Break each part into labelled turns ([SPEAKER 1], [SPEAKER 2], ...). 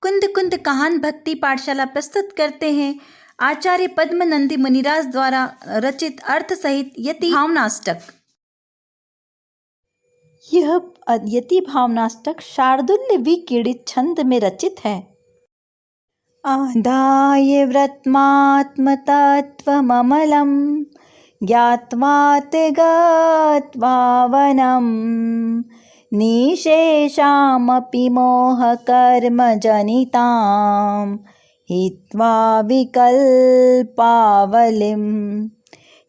[SPEAKER 1] कुंद कुंद कहान भक्ति पाठशाला प्रस्तुत करते हैं आचार्य पद्मनंदी मुनिराज द्वारा रचित अर्थ सहित यति भावनाष्टक। यह यति भावनाष्टक शार्दुल्य विकीर्णित छंद में रचित है। आदाय व्रतमात्मतत्त्वममलं ज्ञात्वाते गत्वा वनं निशेषामपि मोहकर्मजनितां हित्वा विकल्पावलिं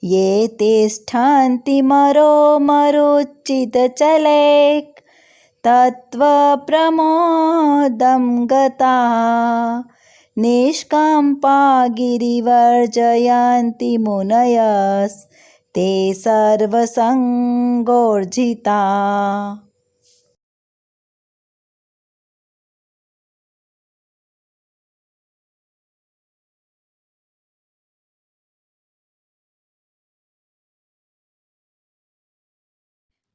[SPEAKER 1] ये तिष्ठन्ति मरोच्चितचलेक् तत्त्वप्रमोदं गताः निष्कम्पा गिरिवर्जयन्ति मुनयस्ते सर्वसंगोर्जिता।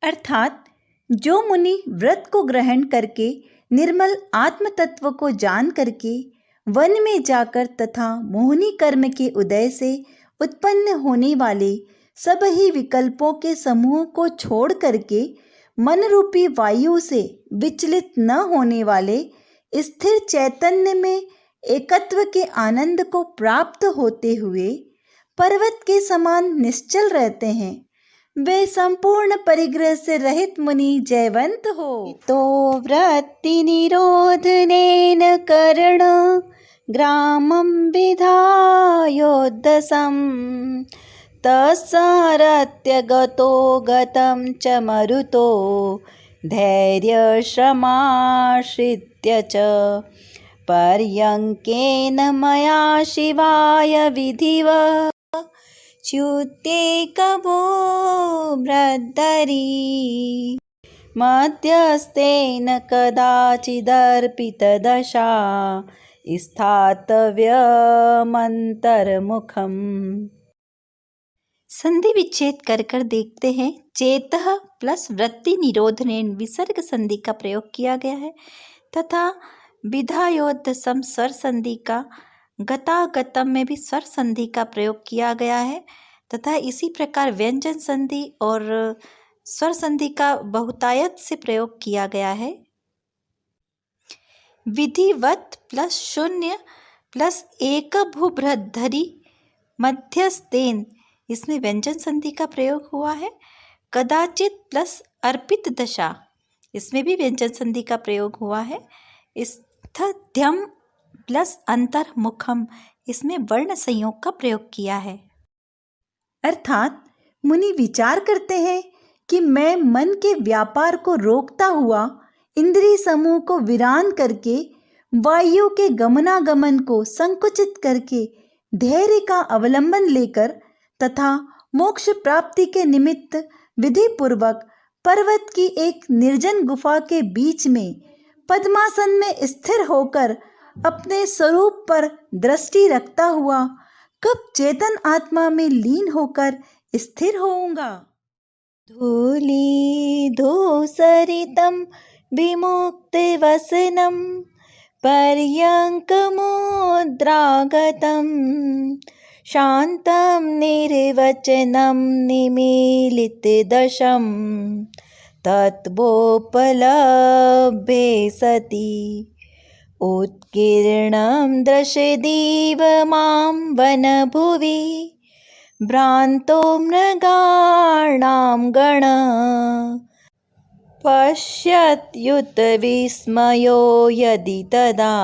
[SPEAKER 1] अर्थात जो मुनि व्रत को ग्रहण करके निर्मल आत्म तत्व को जान करके वन में जाकर तथा मोहिनी कर्म के उदय से उत्पन्न होने वाले सब ही विकल्पों के समूह को छोड़ करके मन रूपी वायु से विचलित न होने वाले स्थिर चैतन्य में एकत्व के आनंद को प्राप्त होते हुए पर्वत के समान निश्चल रहते हैं, वे संपूर्ण परिग्रह से रहित मुनि जयवंत हो। तो वृत्ति निरोधनेन करण ग्रामं विधायोद्धसं तस्सारत्य गतो गतं च मरुतो धैर्यश्रमाश्रित्य च पर्यङ्केन मया शिवाय विधिव च्युतेकवो ब्रद्धरी मध्यस्थेन कदाचिदर्पितदशा स्थातव्यमन्तर्मुखम्। संधि विच्छेद कर देखते हैं। चेतः प्लस वृत्ति निरोधनेन विसर्ग संधि का प्रयोग किया गया है तथा विधायोद्धसम स्वर संधि का गतागतम में भी स्वर संधि का प्रयोग किया गया है तथा इसी प्रकार व्यंजन संधि और स्वर संधि का बहुतायत से प्रयोग किया गया है। विधिवत प्लस शून्य प्लस एक भूभृद्धरी मध्यस्थेन, इसमें व्यंजन संधि का प्रयोग हुआ है। कदाचित प्लस अर्पित दशा, इसमें भी व्यंजन संधि का प्रयोग हुआ है। स्थध्यम प्लस अंतर्मुखम, इसमें वर्ण संयोग का प्रयोग किया है। अर्थात मुनि विचार करते हैं कि मैं मन के व्यापार को रोकता हुआ इंद्रिय समूह को वीरान करके वायु के गमनागमन को संकुचित करके धैर्य का अवलंबन लेकर तथा मोक्ष प्राप्ति के निमित्त विधि पूर्वक पर्वत की एक निर्जन गुफा के बीच में पद्मासन में स्थिर होकर अपने स्वरूप पर दृष्टि रखता हुआ कब चेतन आत्मा में लीन होकर स्थिर होऊंगा। धूली धूसरितं विमुक्ति वसनं पर्यङ्कमुद्रागतं शान्तं निर्वचनं निमीलितदशं तत्वोपलभ्ये सति उत्कीर्णं दृशदीव मां वनभुवि भ्रान्तो मृगाणां गण पश्यत्युत विस्मयो यदि तदा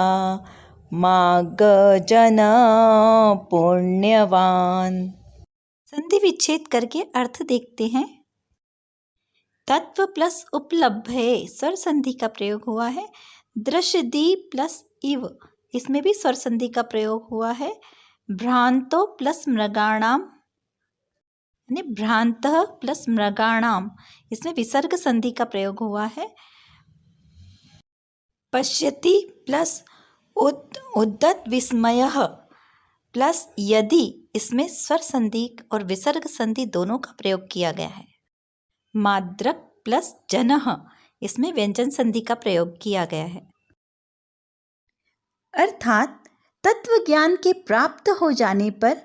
[SPEAKER 1] मार्गजन पुण्यवान। संधि विच्छेद करके अर्थ देखते हैं। तत्व प्लस उपलब्धे स्वर संधि का प्रयोग हुआ है। दृशदी प्लस इव, इसमें भी स्वर संधि का प्रयोग हुआ है। भ्रांतो प्लस मृगाणाम, यानी भ्रांतः प्लस मृगाणाम, इसमें विसर्ग संधि का प्रयोग हुआ है। पश्यति प्लस उद्दत विस्मयः प्लस यदि, इसमें स्वर संधि और विसर्ग संधि दोनों का प्रयोग किया गया है। माद्रक प्लस जनः, इसमें व्यंजन संधि का प्रयोग किया गया है। अर्थात तत्व ज्ञान के प्राप्त हो जाने पर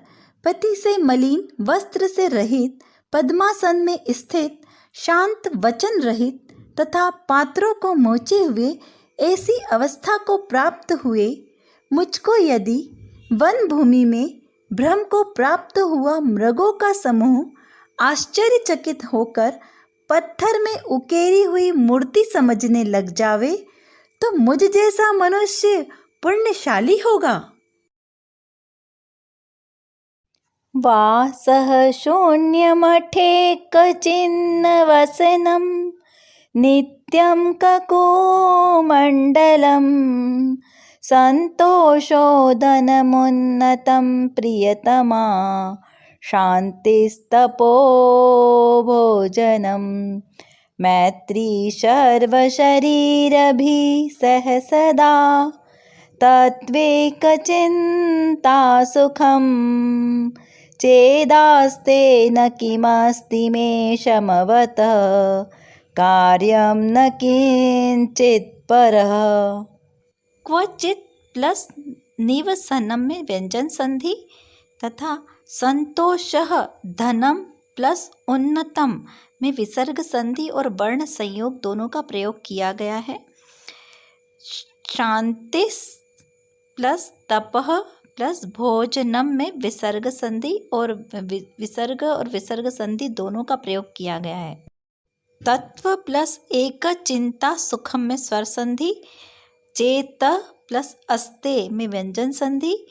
[SPEAKER 1] पति से मलिन वस्त्र से रहित, पद्मासन में स्थित, शांत वचन रहित तथा पात्रों को मोचे हुए ऐसी अवस्था को प्राप्त हुए मुझको यदि वन भूमि में ब्रह्म को प्राप्त हुआ मृगों का समूह आश्चर्यचकित होकर पत्थर में उकेरी हुई मूर्ति समझने लग जावे तो मुझ जैसा मनुष्य पुण्यशाली होगा। वासः शून्यमठे कचिन्नवसनं नित्यं ककुमण्डलं सन्तोषोदनमुन्नतं प्रियतमा शान्तिस्तपो भोजनं मैत्री सर्वशरीरभिः सह सदा तत्त्वेकचिन्ता सुखं चेदास्ते न किमस्ति मे शमवतः कार्यं न किंचित् परः। क्वचित प्लस निवसनम में व्यंजन संधि तथा संतोषः धनम प्लस उन्नतम में विसर्ग संधि और वर्ण संयोग दोनों का प्रयोग किया गया है। शांतिस प्लस तपः प्लस भोजनम में विसर्ग संधि और विसर्ग संधि दोनों का प्रयोग किया गया है। तत्व प्लस एक चिंता सुखम में स्वर संधि, चेत प्लस अस्ते में व्यंजन संधि,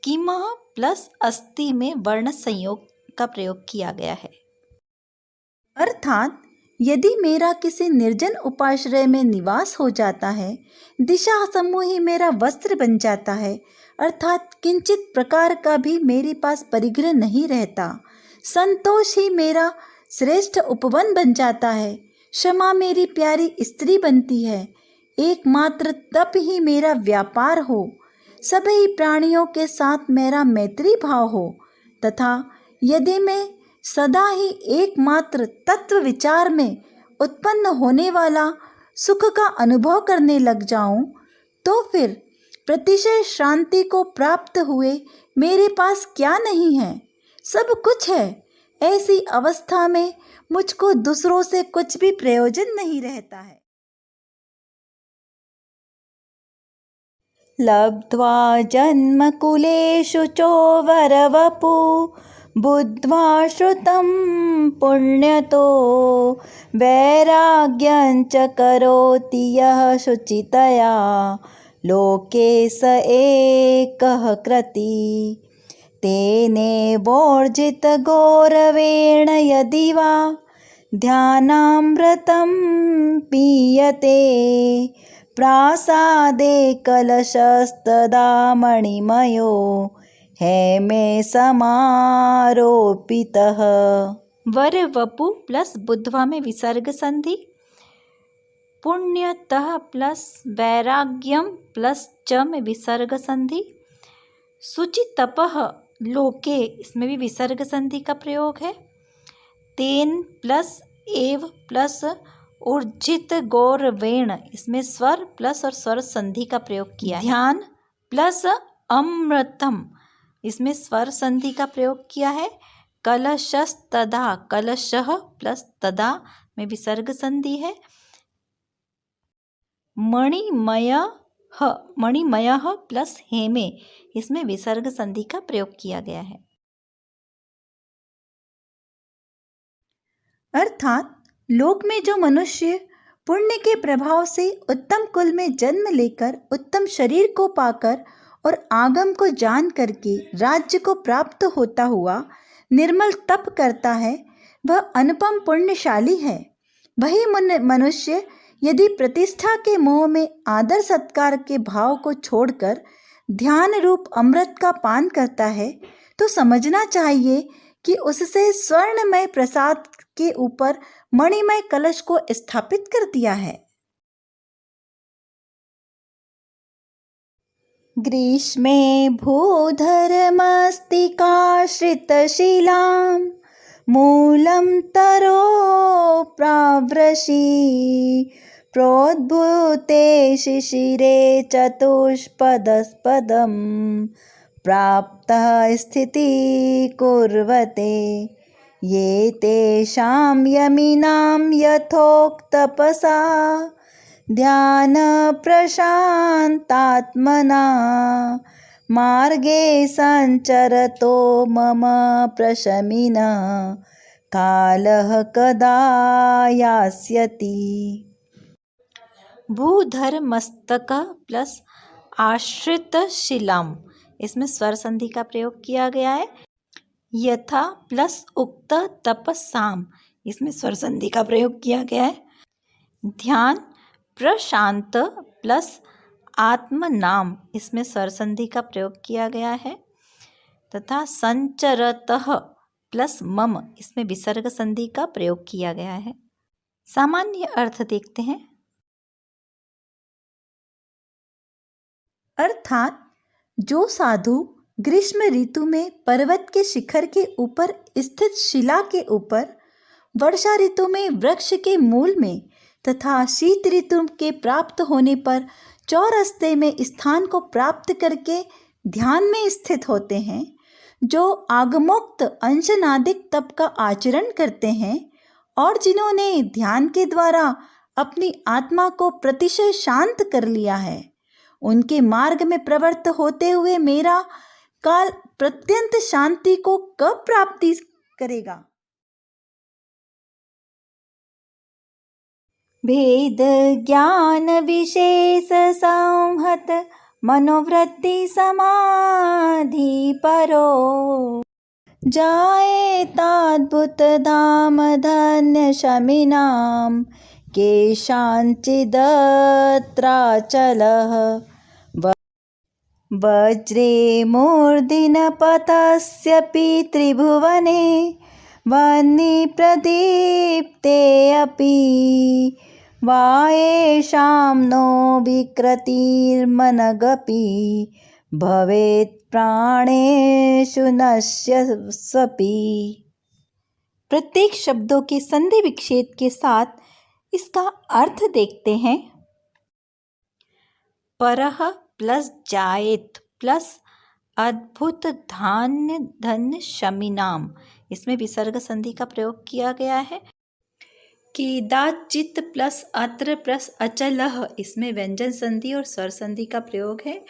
[SPEAKER 1] किमः प्लस अस्ति में वर्ण संयोग का प्रयोग किया गया है। अर्थात यदि मेरा किसी निर्जन उपाश्रय में निवास हो जाता है, दिशा समूह ही मेरा वस्त्र बन जाता है, अर्थात किंचित प्रकार का भी मेरे पास परिग्रह नहीं रहता, संतोष ही मेरा श्रेष्ठ उपवन बन जाता है, क्षमा मेरी प्यारी स्त्री बनती है, एकमात्र तप ही मेरा व्यापार हो, सभी प्राणियों के साथ मेरा मैत्री भाव हो, तथा यदि मैं सदा ही एकमात्र तत्व विचार में उत्पन्न होने वाला सुख का अनुभव करने लग जाऊं, तो फिर प्रतिशय शांति को प्राप्त हुए मेरे पास क्या नहीं है, सब कुछ है। ऐसी अवस्था में मुझको दूसरों से कुछ भी प्रयोजन नहीं रहता है। लब्ध्वा जन्मकुलेषु चोवरवपु बुद्ध्वा श्रुतं पुण्यतो वैराग्यञ्च करोति यः शुचितया लोके स एकः कृती तेनेवोर्जित गौरवेण यदि वा ध्यानामृतं पीयते प्रासादे कलशस्तदा मणिमयो हेमे समारोपितः। वर वपु प्लस बुद्धवा में विसर्ग संधि, पुण्यतः प्लस वैराग्यम प्लस च में विसर्ग संधि, शुचितपः लोके इसमें भी विसर्ग संधि का प्रयोग है, तेन प्लस एव प्लस ऊर्जित गौरवेण इसमें स्वर प्लस और स्वर संधि का प्रयोग किया है। ध्यान प्लस अमृतम इसमें स्वर संधि का प्रयोग किया है। कलशस्तदा कलशः प्लस तदा में विसर्ग संधि है। मणिमयः प्लस हेमे इसमें विसर्ग संधि का प्रयोग किया गया है। अर्थात लोक में जो मनुष्य पुण्य के प्रभाव से उत्तम कुल में जन्म लेकर उत्तम शरीर को पाकर और आगम को जान करके राज्य को प्राप्त होता हुआ निर्मल तप करता है, वह अनुपम पुण्यशाली है। वही मनुष्य यदि प्रतिष्ठा के मोह में आदर सत्कार के भाव को छोड़कर ध्यान रूप अमृत का पान करता है, तो समझना चाहिए कि उससे स्वर्णमय प्रसाद के ऊपर मणिमय कलश को स्थापित कर दिया है। ग्रीष्मे भूधरमस्तिकाश्रितशिलां मूलं तरो प्रावृषि प्रोद्भूते शिशिरे चतुष्पदपदं प्राप्तः स्थितिः कुर्वते ये तेषां यमिनां यथोक्तपसा ध्यानप्रशान्तात्मना मार्गे सञ्चरतो मम प्रशमिनः कालः कदा यास्यति। भूधर्मस्तक प्लस आश्रित शिलाम, इसमें स्वर संधि का प्रयोग किया गया है। यथा प्लस उक्त तपसाम, इसमें स्वर संधि का प्रयोग किया गया है। ध्यान प्रशांत प्लस आत्मनाम, इसमें स्वर संधि का प्रयोग किया गया है। तथा संचरतः प्लस मम, इसमें विसर्ग संधि का प्रयोग किया गया है। सामान्य अर्थ देखते हैं। अर्थात जो साधु ग्रीष्म ऋतु में पर्वत के शिखर के ऊपर स्थित शिला के ऊपर, वर्षा ऋतु में वृक्ष के मूल में तथा शीत ऋतु के प्राप्त होने पर चौरस्ते में स्थान को प्राप्त करके ध्यान में स्थित होते हैं, जो आगमोक्त अंशनादिक तप का आचरण करते हैं और जिन्होंने ध्यान के द्वारा अपनी आत्मा को प्रतिशय शांत कर लिया है, उनके मार्ग में प्रवृत्त होते हुए मेरा काल प्रत्यंत शांति को कब प्राप्ति करेगा। भेद ज्ञान विशेष संहत मनोवृत्ति समाधि परो जायेताद्भुत धाम धन्य शमिनाम केषाञ्चिदत्राचलः वज्रे मूर्धन्यपतस्यपि त्रिभुवने वह्निप्रदीप्ते अपि वायेषां नो विकृतिर्मनगपि भवेत् प्राणेषु नश्यस्वपि। प्रत्येक शब्दों के संधि विच्छेद के साथ इसका अर्थ देखते हैं। परह प्लस जायेत प्लस अद्भुत धान्य धन्य शमिनाम, इसमें विसर्ग संधि का प्रयोग किया गया है। केदाचित प्लस अत्र प्लस अचलह, इसमें व्यंजन संधि और स्वर संधि का प्रयोग है।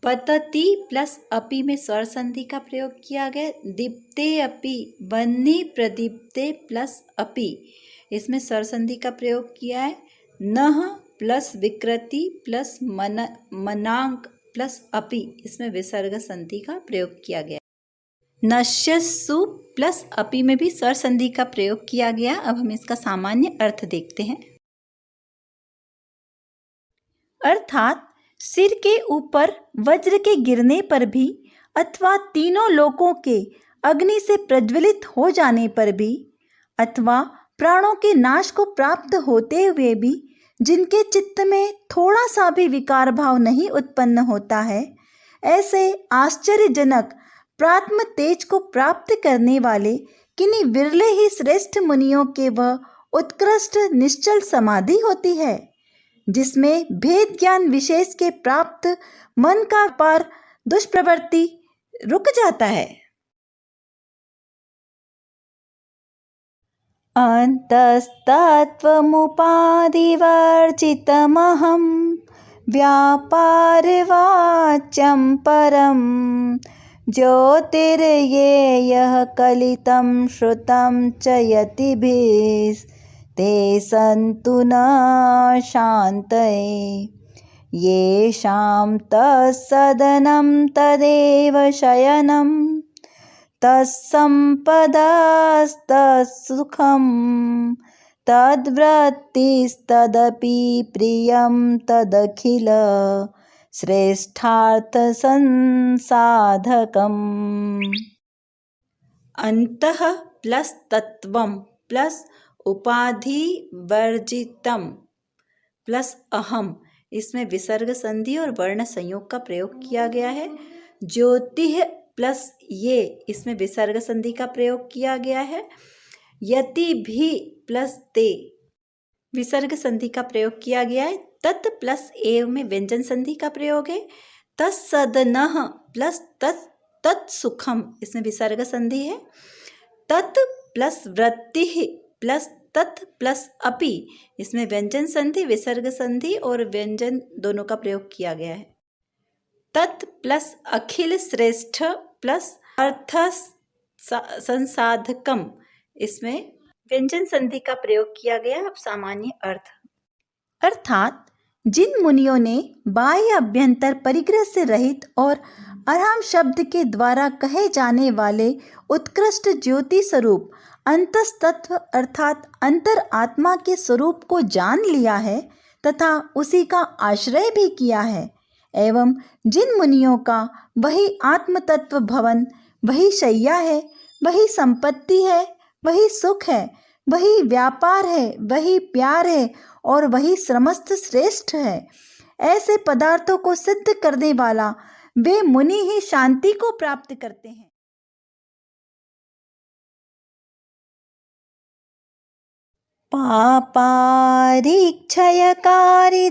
[SPEAKER 1] पतति प्लस अपि में स्वर संधि का प्रयोग किया गया। दीप्ते अपि वह्नि प्रदीप्ते प्लस अपि, इसमें स्वर संधि का प्रयोग किया है। नह प्लस विकृति प्लस मनांक प्लस अपि, इसमें विसर्ग संधि का प्रयोग किया गया। नश्यसु प्लस अपि में भी स्वर संधि का प्रयोग किया गया। अब हम इसका सामान्य अर्थ देखते हैं। अर्थात सिर के ऊपर वज्र के गिरने पर भी अथवा तीनों लोकों के अग्नि से प्रज्वलित हो जाने पर भी अथवा प्राणों के नाश को प्राप्त होते हुए भी जिनके चित्त में थोड़ा सा भी विकार भाव नहीं उत्पन्न होता है, ऐसे आश्चर्यजनक प्रात्म तेज को प्राप्त करने वाले किन्हीं विरले ही श्रेष्ठ मुनियों के वह उत्कृष्ट निश्चल समाधि होती है, जिसमें भेद ज्ञान विशेष के प्राप्त मन का पार दुष्प्रवृत्ति रुक जाता है। अन्तस्तत्त्वमुपाधिवर्जितमहं व्यापारवाच्यं परं ज्योतिर्येयः कलितं श्रुतं च यतिभिस्ते सन्तु न शान्तये येषां तत्सदनं तदेव शयनं तत्सम्पदस्तत्सुखं तद्वृत्तिस्तदपि प्रियं तदखिल श्रेष्ठार्थसंसाधकम्। अंतः प्लस तत्वम प्लस उपाधि वर्जितम प्लस अहम, इसमें विसर्ग संधि और वर्ण संयोग का प्रयोग किया गया है। ज्योतिः प्लस ये, इसमें विसर्ग संधि का प्रयोग किया गया है। यति भी प्लस ते, विसर्ग संधि का प्रयोग किया गया है। तत् प्लस एव में व्यंजन संधि का प्रयोग है। तत्सदनः प्लस तत्सुखम, इसमें विसर्ग संधि है। तत् प्लस वृत्तिः प्लस तत् प्लस अपि, इसमें व्यंजन संधि, विसर्ग संधि और व्यंजन दोनों का प्रयोग किया गया है। तत् प्लस अखिल श्रेष्ठ प्लस अर्थ संसाधकम, इसमें व्यंजन संधि का प्रयोग किया गया। अब सामान्य अर्थ, अर्थात जिन मुनियों ने बाह्य अभ्यंतर परिग्रह से रहित और अरहम शब्द के द्वारा कहे जाने वाले उत्कृष्ट ज्योति स्वरूप अंतस्तत्व अर्थात अंतर आत्मा के स्वरूप को जान लिया है तथा उसी का आश्रय भी किया है, एवं जिन मुनियों का वही आत्म तत्व भवन, वही शैया है, वही संपत्ति है, वही सुख है, वही व्यापार है, वही प्यार है और वही समस्त श्रेष्ठ है, ऐसे पदार्थों को सिद्ध करने वाला वे मुनि ही शांति को प्राप्त करते हैं। पापारिक्षयकारी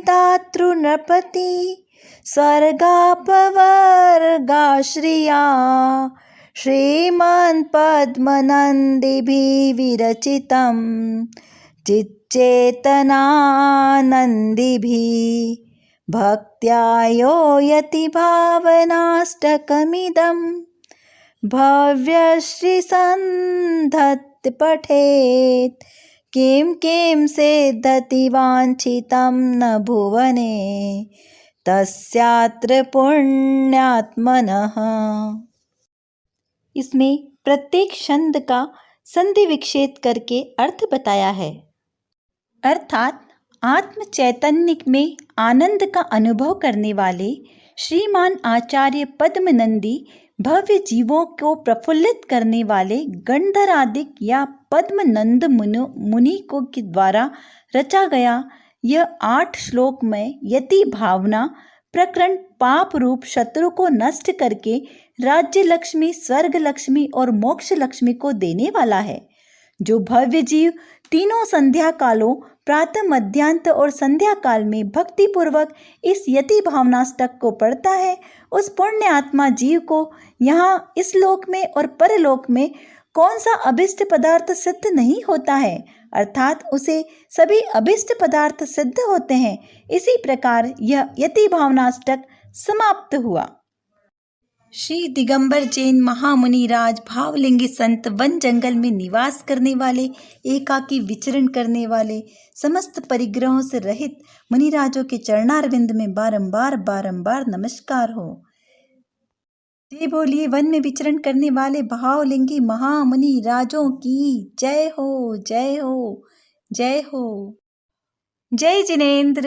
[SPEAKER 1] दातृ नृपति स्वर्गापवर्गाश्रिया श्रीमन् पद्मनन्दिभिः विरचितं चिच्चेतनानन्दिभिः भक्त्या यो यति भावनाष्टकमिदं भव्यश्रीसन्धत् पठेत् किं किं सिद्धति वाञ्छितं न भुवने तस्यात्र पुण्यात्मनः। इसमें प्रत्येक छंद का संधि विच्छेद करके अर्थ बताया है। अर्थात आत्म चैतन्य में आनंद का अनुभव करने वाले श्रीमान आचार्य पद्मनंदी भव्य जीवों को प्रफुल्लित करने वाले गंधरादिक या पद्मनंद मुनि को के द्वारा रचा गया यह 8 श्लोक में यति भावना प्रकरण पाप रूप शत्रु को नष्ट करके राज्य लक्ष्मी, स्वर्ग लक्ष्मी और मोक्ष लक्ष्मी को देने वाला है। जो भव्य जीव तीनों संध्या कालों प्रातः, मध्यांत और संध्या काल में भक्ति पूर्वक इस यति भावनाष्टक को पढ़ता है, उस पुण्य आत्मा जीव को यहाँ इस लोक में और परलोक में कौन सा अभिष्ट पदार्थ सिद्ध नहीं होता है, अर्थात उसे सभी अभिष्ट पदार्थ सिद्ध होते हैं। इसी प्रकार यह यति भावनाष्टक समाप्त हुआ। श्री दिगंबर जैन महामुनि राज भावलिंगी संत वन जंगल में निवास करने वाले, एकाकी विचरण करने वाले, समस्त परिग्रहों से रहित मुनिराजों के चरणारविंद में बारंबार नमस्कार हो। जय बोलिए वन में विचरण करने वाले भावलिंगी महामुनि राजों की जय हो, जय हो, जय हो। जय जिनेंद्र।